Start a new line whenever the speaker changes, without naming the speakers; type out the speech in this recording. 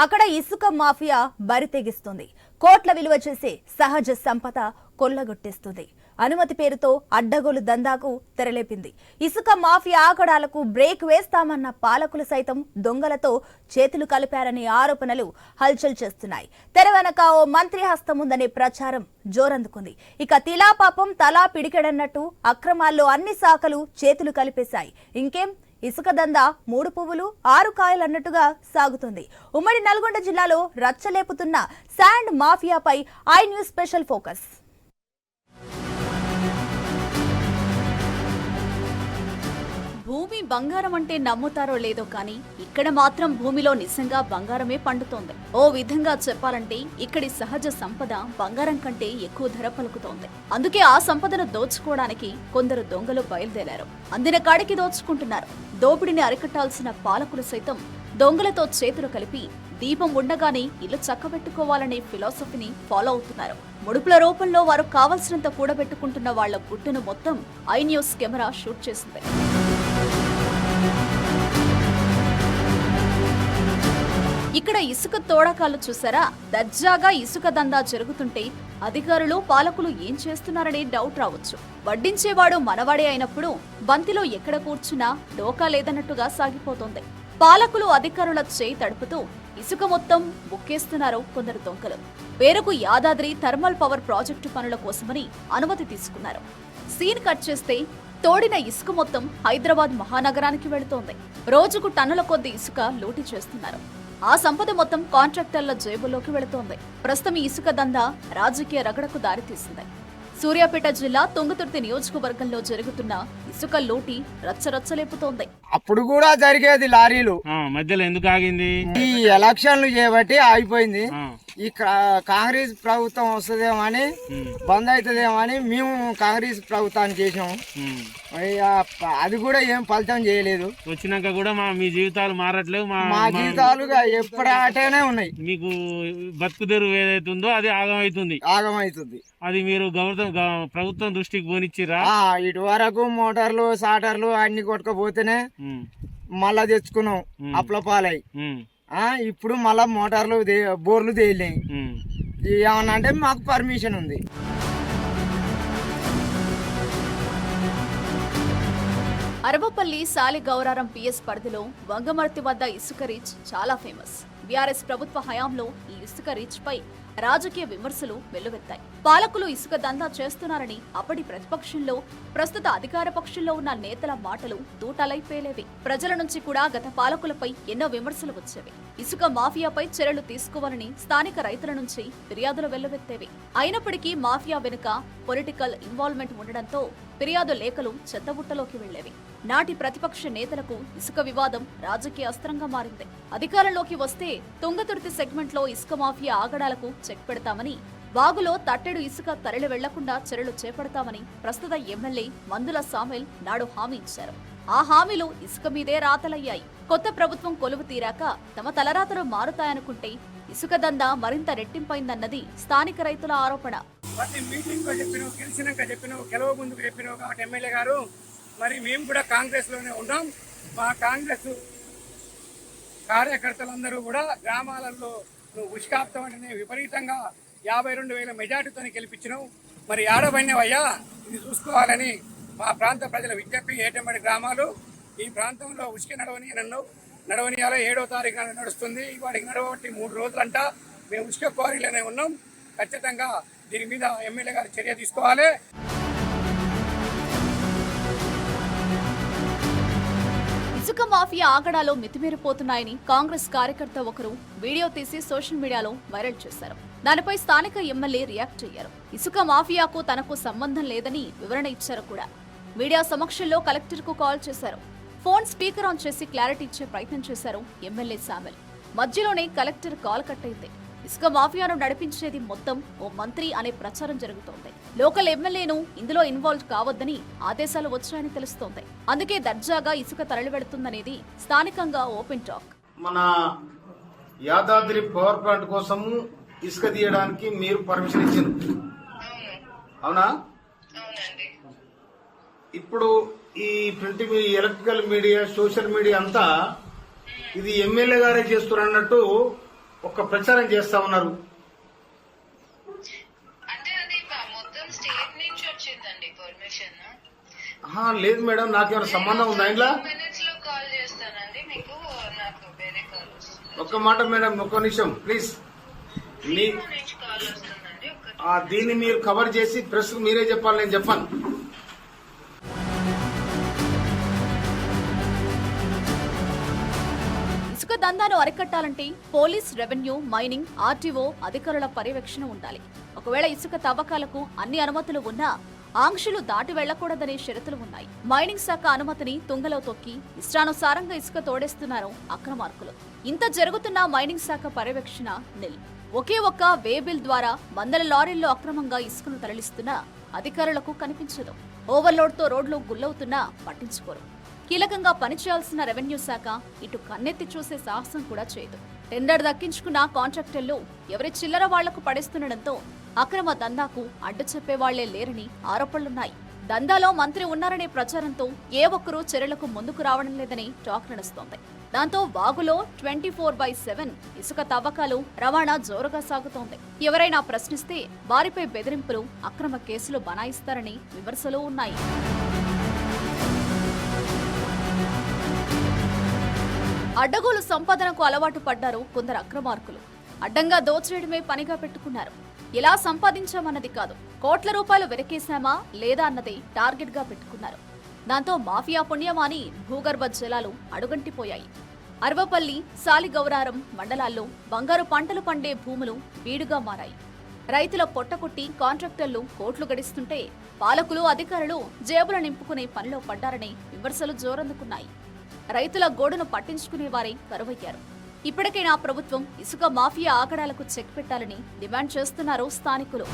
అక్కడ ఇసుక మాఫియా బరితెగిస్తుంది. కోట్ల విలువ చేసే సహజ సంపద కొల్లగొట్టేస్తుంది. అనుమతి పేరుతో అడ్డగోలు దందాకు తెరలేపింది. ఇసుక మాఫియా ఆగడాలకు బ్రేక్ వేస్తామన్న పాలకులు సైతం దొంగలతో చేతులు కలిపారనే ఆరోపణలు హల్చల్ చేస్తున్నాయి. తెర వెనక ఓ మంత్రి హస్తం ఉందనే ప్రచారం జోరందుకుంది. ఇక తిలా పాపం తలా పిడికెడన్నట్టు అక్రమాల్లో అన్ని శాఖలు చేతులు కలిపేశాయి. ఇంకేం ఇసుక దందా 3 పువ్వులు 6 కాయలు అన్నట్టుగా సాగుతుంది. ఉమ్మడి నల్గొండ జిల్లాలో రచ్చలేపుతున్న శాండ్ మాఫియాపై ఐ న్యూస్ స్పెషల్ ఫోకస్. భూమి బంగారం అంటే నమ్ముతారో లేదో కానీ ఇక్కడ మాత్రం భూమిలో నిజంగా బంగారమే పండుతోంది. ఓ విధంగా చెప్పాలంటే ఇక్కడి సహజ సంపద బంగారం కంటే ఎక్కువ ధర పలుకుతోంది. అందుకే ఆ సంపదను దోచుకోవడానికి కొందరు దొంగలు బయలుదేరారు. అందిన కాడికి దోచుకుంటున్నారు. దోపిడిని అరికట్టాల్సిన పాలకులు సైతం దొంగలతో చేతులు కలిపి దీపం ఉండగానే ఇల్లు చక్కబెట్టుకోవాలనే ఫిలాసఫీని ఫాలో అవుతున్నారు. ముడుపుల రూపంలో వారు కావలసినంత కూడబెట్టుకుంటున్న వాళ్ల గుట్టును మొత్తం ఐ న్యూస్ కెమెరా షూట్ చేసింది. ఇక్కడ ఇసుక తోడకాలు చూసారా? దర్జాగా ఇసుక దందా జరుగుతుంటే అధికారులు పాలకులు ఏం చేస్తున్నారనే డౌట్ రావచ్చు. వడ్డించేవాడు మనవాడే అయినప్పుడు బంతిలో ఎక్కడ కూర్చున్నా డోకా లేదన్నట్టుగా సాగిపోతోంది. పాలకులు అధికారుల చేయి తడుపుతూ ఇసుక మొత్తం బుక్కేస్తున్నారు కొందరు దొంగలు. పేరుకు యాదాద్రి థర్మల్ పవర్ ప్రాజెక్టు పనుల కోసమని అనుమతి తీసుకున్నారు. సీన్ కట్ చేస్తే తోడిన ఇసుక మొత్తం హైదరాబాద్ మహానగరానికి వెళుతోంది. రోజుకు టన్నుల కొద్ది ఇసుక లూటీ చేస్తున్నారు. ఆ సంపద మొత్తం కాంట్రాక్టర్ల జేబులోకి వెళుతోంది. ప్రస్తుతం ఈ ఇసుక దందా రాజకీయ రగడకు దారితీసింది. సూర్యాపేట జిల్లా తుంగతుర్తి నియోజకవర్గంలో జరుగుతున్న ఇసుక లూటీ రచ్చరచ్చలేపుతోంది.
అప్పుడు కూడా జరిగేది లారీలు
మధ్యలో ఎందుకు ఆగింది?
ఈ ఎలక్షన్లు చేయబట్టి ఆగిపోయింది. ఈ కాంగ్రెస్ ప్రభుత్వం వస్తుందేమో అని బంద్ అవుతుందేమో అని మేము కాంగ్రెస్ ప్రభుత్వాన్ని చేసాము. అది కూడా ఏం ఫలితం చేయలేదు.
వచ్చినాక కూడా మీ జీవితాలు మారట్లేవు.
మా జీవితాలు ఎప్పటినే ఉన్నాయి.
మీకు బతుకు తెరువు ఏదైతే ఉందో అది ఆగమవుతుంది. అది మీరు ప్రభుత్వం దృష్టికి పోనిచ్చిరా?
ఇటు వరకు మోటార్లు సాటర్లు అన్ని కొట్టుకపోతేనే మళ్ళా తెచ్చుకున్నాం అప్లపాలై. ఇప్పుడు మళ్ళా మోటార్లు బోర్లు తేలినాయి. ఏమన్నా అంటే మాకు పర్మిషన్ ఉంది.
అరవపల్లి సాలిగౌరారం పిఎస్ పరిధిలో వంగమర్తి వద్ద ఇసుక రీచ్ చాలా ఫేమస్. బీఆర్ఎస్ ప్రభుత్వ హయాంలో ఈ ఇసుక రీచ్ పై రాజకీయ విమర్శలు వెల్లువెత్తాయి. పాలకులు ఇసుక దందా చేస్తున్నారని అప్పటి ప్రతిపక్షంలో, ప్రస్తుత అధికార పక్షంలో ఉన్న నేతల మాటలు తూటాలై పేలేవి. ప్రజల నుంచి కూడా గత పాలకులపై ఎన్నో విమర్శలు వచ్చేవి. ఇసుక మాఫియాపై చర్యలు తీసుకోవాలని స్థానిక రైతుల నుంచి ఫిర్యాదులు వెల్లువెత్తేవి. అయినప్పటికీ మాఫియా వెనుక పొలిటికల్ ఇన్వాల్వ్మెంట్ ఉండడంతో ఫిర్యాదు లేఖలు చెత్తబుట్టలోకి వెళ్లేవి. నాటి ప్రతిపక్ష నేతలకు ఇసుక వివాదం రాజకీయ అస్త్రంగా మారింది. అధికారంలోకి వస్తే తుంగతుర్తి సెగ్మెంట్ లో ఇసుక మాఫియా ఆగడాలకు చెక్ పెడతామని, వాగులో తట్టెడు ఇసుక తరలి వెళ్లకుండా చర్యలు చేపడతామని ప్రస్తుత ఎమ్మెల్యే మందుల సామెల్ నాడు హామీ ఇచ్చారు. ఆ హామీలు ఇసుక మీదే రాతలయ్యాయి. కొత్త ప్రభుత్వం కొలువు తీరాక తమ తలరాతలు మారుతాయనుకుంటే ఇసుక దందా మరింత రెట్టింపైందన్నది స్థానిక రైతుల ఆరోపణ.
ఎమ్మెల్యే గారు మరి మేము కూడా కాంగ్రెస్ లోనే ఉన్నాం. మా కాంగ్రెస్ కార్యకర్తలందరూ కూడా గ్రామాలలో ఉష్కాప్తం అంటే విపరీతంగా 52,000 మెజార్టీతో గెలిపించినాం. మరి ఆడబడినవయ్యా ఇది చూసుకోవాలని మా ప్రాంత ప్రజల విజ్ఞప్తి. ఏటంబడి గ్రామాలు ఈ ప్రాంతంలో ఉష్క నడవనియాలో 7వ తారీఖున నడుస్తుంది. వాడికి నడవబట్టి 3 రోజులంట. మేము ఉష్క క్వారీలోనే ఉన్నాం. ఖచ్చితంగా దీని మీద ఎమ్మెల్యే గారు చర్య తీసుకోవాలి.
ఇసుక మాఫియా ఆగడాలో మితిమీరిపోతున్నాయని కాంగ్రెస్ కార్యకర్త ఒకరు వీడియో తీసి సోషల్ మీడియాలో వైరల్ చేశారు. దానిపై స్థానిక ఎమ్మెల్యే రియాక్ట్ అయ్యారు. ఇసుక మాఫియాకు తనకు సంబంధం లేదని వివరణ ఇచ్చారు కూడా. మీడియా సమక్షంలో కలెక్టర్ కు కాల్ చేశారు. ఫోన్ స్పీకర్ ఆన్ చేసి క్లారిటీ ఇచ్చే ప్రయత్నం చేశారు ఎమ్మెల్యే సామెల్. మధ్యలోనే కలెక్టర్ కాల్ కట్ అయింది. ఇసుక మాఫియాను నడిపించేది మొత్తం ఓ మంత్రి అనే ప్రచారం జరుగుతోంది. లోకల్ ఎమ్మెల్యేను ఇందులో ఇన్వాల్వ్ కావద్దని ఆదేశాలు వచ్చాయని తెలుస్తోంది. అందుకే దర్జాగా ఇసుక తరలి వెళుతుందనేది స్థానికంగా ఓపెన్ టాక్.
మన యాదాద్రి పవర్ ప్లాంట్ కోసం ఇసుక తీయడానికి మీరు పర్మిషన్ ఇచ్చారు, అవునా? ఇప్పుడు ఈ printing, electrical media, social media అంతా ఇది ఎమ్మెల్యే గారే చేస్తున్నట్టు ఒక ప్రచారం చేస్తా ఉన్నారు?
అంటే అది మొత్తం స్టేట్ నుంచి వచ్చిందండి పర్మిషన్.
లేదు మేడం, నాకేమైనా సంబంధం ఉందా ఇంట్లో?
మినిట్స్ లో కాల్ చేస్తానండి మీకు. నాకు వేరే కాల్ వస్తుంది.
ఒక్క మాట మేడం, ఒక్క నిమిషం ప్లీజ్.
నుంచి కాల్ వస్తుందండి.
దీన్ని మీరు కవర్ చేసి ప్రెస్ మీరే చెప్పాలి, నేను చెప్పాను.
ఇసుక దందాను అరికట్టాలంటే పోలీస్, రెవెన్యూ, మైనింగ్, ఆర్టీఓ అధికారుల పర్యవేక్షణ ఉండాలి. ఒకవేళ ఇసుక తవ్వకాలకు అన్ని అనుమతులు ఉన్నా ఆంక్షలు దాటి వెళ్లకూడదనే షరతులు ఉన్నాయి. మైనింగ్ శాఖ అనుమతిని తుంగలో తొక్కి ఇష్టానుసారంగా ఇసుక తోడేస్తున్నారు అక్రమార్కులు. ఇంత జరుగుతున్న మైనింగ్ శాఖ పర్యవేక్షణ నిల్. ఒకే ఒక్క వే బిల్ ద్వారా వందల లారీల్లో అక్రమంగా ఇసుకను తరలిస్తున్న అధికారులకు కనిపించదు. ఓవర్లోడ్తో రోడ్లు గుల్లవుతున్నా పట్టించుకోరు. కీలకంగా పనిచేయాల్సిన రెవెన్యూ శాఖ ఇటు కన్నెత్తి చూసే సాహసం కూడా చేయదు. టెండర్ దక్కించుకున్న కాంట్రాక్టర్లు ఎవరి చిల్లర వాళ్లకు పడేస్తుండటంతో అక్రమ దందాకు అడ్డు చెప్పేవాళ్లే లేరని ఆరోపణలున్నాయి. దందాలో మంత్రి ఉన్నారనే ప్రచారంతో ఏ ఒక్కరూ చర్యలకు ముందుకు రావడం లేదని టాక్ నడుస్తోంది. దాంతో వాగులో 24/7 ఇసుక తవ్వకాలు, రవాణా జోరుగా సాగుతోంది. ఎవరైనా ప్రశ్నిస్తే వారిపై బెదిరింపులు, అక్రమ కేసులు బనాయిస్తారని విమర్శలు ఉన్నాయి. అడ్డగోలు సంపాదనకు అలవాటు పడ్డారు కొందరు అక్రమార్కులు. అడ్డంగా దోచేయడమే పనిగా పెట్టుకున్నారు. ఎలా సంపాదించామన్నది కాదు, కోట్ల రూపాయలు వెనకేశామా లేదా అన్నదే టార్గెట్ గా పెట్టుకున్నారు. దాంతో మాఫియా పుణ్యమాని భూగర్భ జలాలు అడుగంటిపోయాయి. అరవపల్లి, సాలిగౌరారం మండలాల్లో బంగారు పంటలు పండే భూములు బీడుగా మారాయి. రైతుల పొట్టకొట్టి కాంట్రాక్టర్లు కోట్లు గడిస్తుంటే పాలకులు, అధికారులు జేబులు నింపుకునే పనిలో పడ్డారని విమర్శలు జోరందుకున్నాయి. రైతుల గోడును పట్టించుకునేవారే కరువయ్యారు. ఇప్పటికైనా ప్రభుత్వం ఇసుక మాఫియా ఆగడాలకు చెక్ పెట్టాలని డిమాండ్ చేస్తున్నారు స్థానికులు.